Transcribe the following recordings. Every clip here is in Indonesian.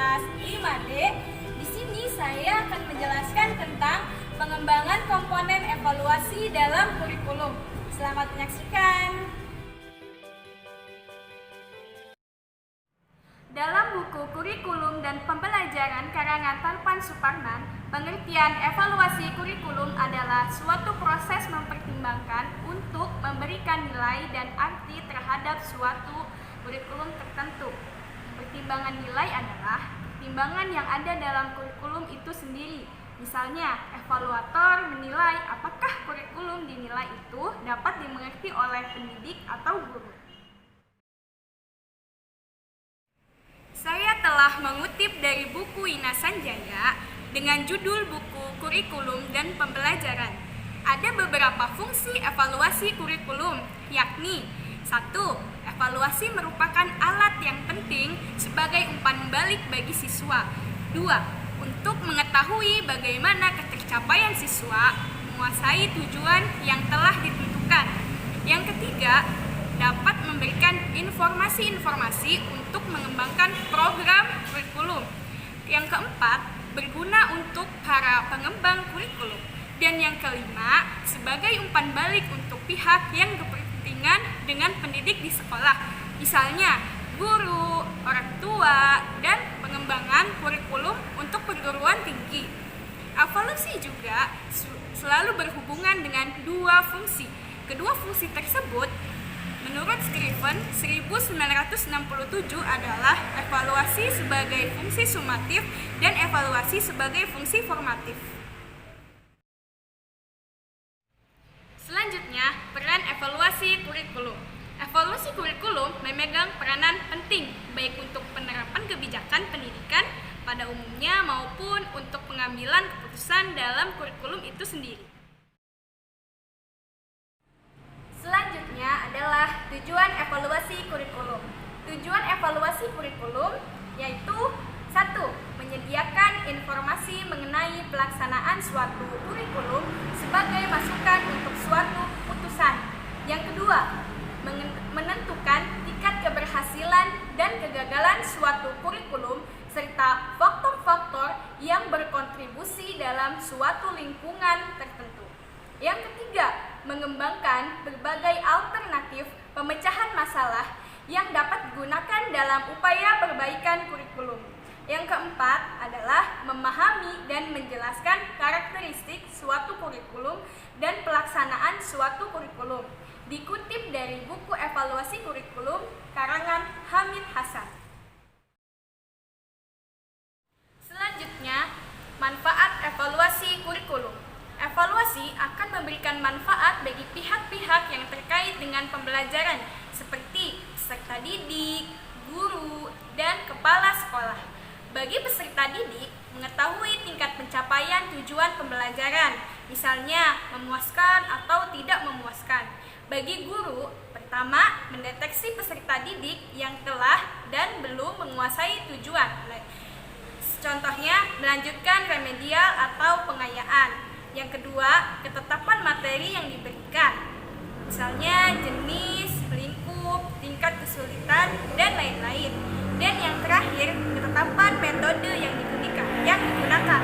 kelas 5D. Di sini saya akan menjelaskan tentang pengembangan komponen evaluasi dalam kurikulum. Selamat menyaksikan. Dalam buku Kurikulum dan Pembelajaran karangan Tarpan Suparman, pengertian evaluasi kurikulum adalah suatu proses mempertimbangkan untuk memberikan nilai dan arti terhadap suatu kurikulum tertentu. Pertimbangan nilai adalah pertimbangan yang ada dalam kurikulum itu sendiri. Misalnya, evaluator menilai apakah kurikulum dinilai itu dapat dimengerti oleh pendidik atau guru. Saya telah mengutip dari buku Ina Sanjaya dengan judul buku Kurikulum dan Pembelajaran. Ada beberapa fungsi evaluasi kurikulum, yakni 1. Evaluasi merupakan alat yang penting sebagai umpan balik bagi siswa. 2. Untuk mengetahui bagaimana ketercapaian siswa menguasai tujuan yang telah ditentukan. Yang ketiga, dapat memberikan informasi-informasi untuk mengembangkan program kurikulum. Yang keempat, berguna untuk para pengembang kurikulum. Dan yang kelima, sebagai umpan balik untuk pihak yang berkepentingan dengan pendidik di sekolah. Misalnya, guru, orang tua, dan pengembangan kurikulum untuk perguruan tinggi. Evaluasi juga selalu berhubungan dengan dua fungsi. Kedua fungsi tersebut menurut Scriven 1967 adalah evaluasi sebagai fungsi sumatif dan evaluasi sebagai fungsi formatif. Selanjutnya, peran evaluasi kurikulum. Evaluasi kurikulum memegang peranan penting baik untuk penerapan kebijakan pendidikan pada umumnya maupun untuk pengambilan keputusan dalam kurikulum itu sendiri. Selanjutnya adalah tujuan evaluasi kurikulum. Tujuan evaluasi kurikulum yaitu 1. Menyediakan informasi mengenai pelaksanaan suatu kurikulum sebagai masukan untuk suatu keputusan. Yang kedua, menentukan tingkat keberhasilan dan kegagalan suatu kurikulum serta faktor-faktor yang berkontribusi dalam suatu lingkungan tertentu. Yang ketiga, mengembangkan berbagai alternatif pemecahan masalah yang dapat digunakan dalam upaya perbaikan kurikulum. Yang keempat adalah memahami dan menjelaskan karakteristik suatu kurikulum dan pelaksanaan suatu kurikulum. Dikutip dari buku Evaluasi Kurikulum karangan Hamid Hasan. Selanjutnya, manfaat evaluasi kurikulum. Evaluasi akan memberikan manfaat bagi pihak-pihak yang terkait dengan pembelajaran seperti peserta didik, guru, dan kepala sekolah. Bagi peserta didik, mengetahui tingkat pencapaian tujuan pembelajaran, misalnya memuaskan atau tidak memuaskan. Bagi guru, pertama, mendeteksi peserta didik yang telah dan belum menguasai tujuan. Contohnya, melanjutkan remedial atau pengayaan. Yang kedua, ketetapan materi yang diberikan, misalnya jenis, lingkup, tingkat kesulitan, dan lain-lain. Dan yang terakhir, ketetapan metode yang digunakan.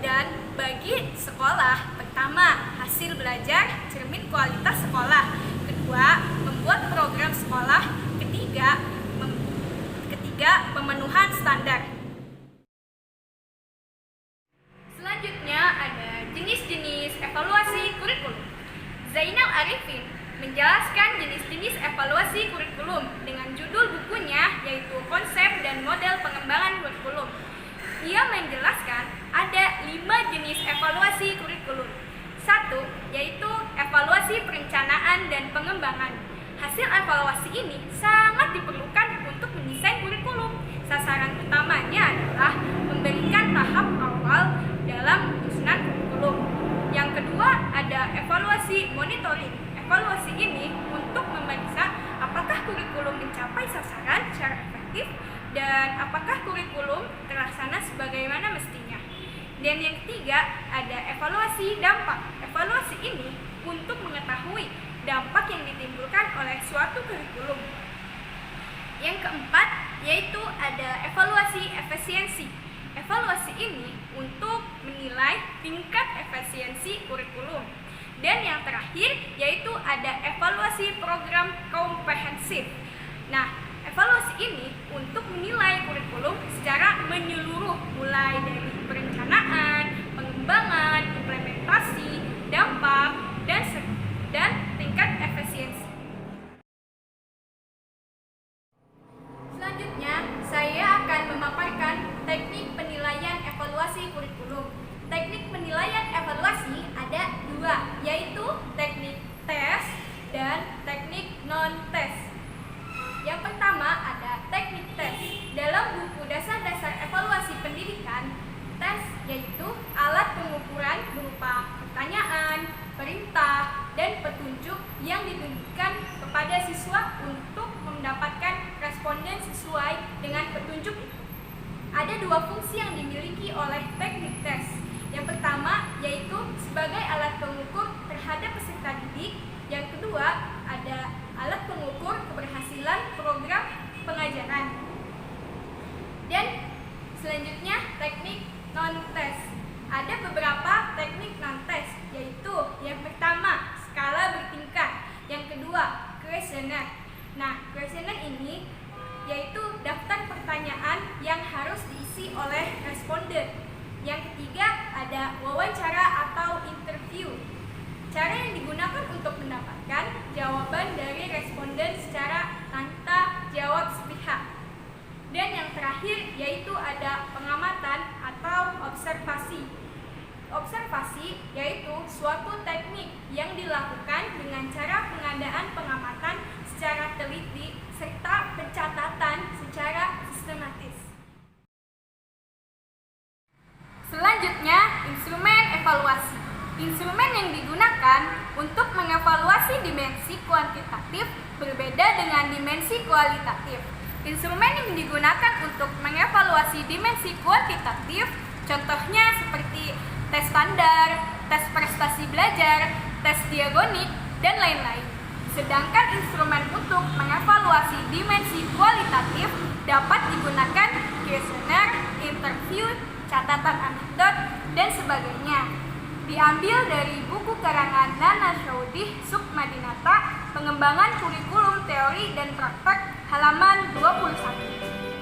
Dan bagi sekolah, pertama, hasil belajar cermin kualitas sekolah. Kedua, membuat program sekolah. Ketiga, pemenuhan standar. Selanjutnya ada jenis-jenis evaluasi kurikulum. Zainal Arifin menjelaskan jenis-jenis evaluasi kurikulum dengan judul bukunya yaitu Konsep dan Model Pengembangan Kurikulum. Ia menjelaskan ada 5 jenis evaluasi kurikulum. 1. Yaitu evaluasi perencanaan dan pengembangan. Hasil evaluasi ini sangat diperlukan untuk mendesain kurikulum. Sasaran utamanya adalah memberikan tahap awal dalam penyusunan kurikulum. Yang kedua, ada evaluasi monitoring. Evaluasi ini untuk memeriksa apakah kurikulum mencapai sasaran secara efektif dan apakah kurikulum terlaksana sebagaimana mestinya. Dan yang ketiga, ada evaluasi dampak. Evaluasi ini untuk mengetahui dampak yang ditimbulkan oleh suatu kurikulum. Yang keempat, yaitu ada evaluasi efisiensi. Evaluasi ini untuk menilai tingkat efisiensi kurikulum. Dan yang terakhir yaitu ada evaluasi program komprehensif. Nah, evaluasi ini untuk menilai kurikulum secara menyeluruh, mulai dari perencanaan, pengembangan, implementasi, dampak, dan tingkat efisiensi. Selanjutnya, saya akan memaparkan teknik penilaian evaluasi kurikulum. Teknik penilaian evaluasi ada dua, yaitu teknik tes dan teknik non-tes. Yang pertama ada teknik tes. Dalam buku dasar-dasar evaluasi pendidikan, tes yaitu alat pengukuran berupa pertanyaan, perintah, dan petunjuk yang ditunjukkan kepada siswa untuk mendapatkan responden sesuai dengan petunjuk itu. Ada dua fungsi yang dimiliki oleh teknik tes. Yang pertama yaitu sebagai alat pengukur terhadap peserta didik. Yang kedua ada alat pengukur keberhasilan program pengajaran. Dan selanjutnya teknik non-tes. Ada beberapa teknik non-tes, yaitu yang pertama skala bertingkat, yang kedua kuesioner. Nah, kuesioner ini yaitu daftar pertanyaan yang harus diisi oleh responden. Yang ketiga ada wawancara atau interview. Cara yang digunakan untuk mendapatkan jawaban dari responden secara tanya jawab sepihak. Dan yang terakhir yaitu ada pengamatan atau observasi. Observasi yaitu suatu teknik yang dilakukan dengan cara pengadaan pengamatan secara teliti serta pencatatan secara sistematis. Selanjutnya, instrumen evaluasi. Instrumen yang digunakan untuk mengevaluasi dimensi kuantitatif berbeda dengan dimensi kualitatif. Instrumen yang digunakan untuk mengevaluasi dimensi kuantitatif contohnya seperti tes standar, tes prestasi belajar, tes diagonik, dan lain-lain. Sedangkan instrumen untuk mengevaluasi dimensi kualitatif dapat digunakan kuesioner, interview, catatan anekdot, dan sebagainya. Diambil dari buku karangan Nana Saudih Sukmadinata, Pengembangan Kurikulum Teori dan Praktek, halaman 21.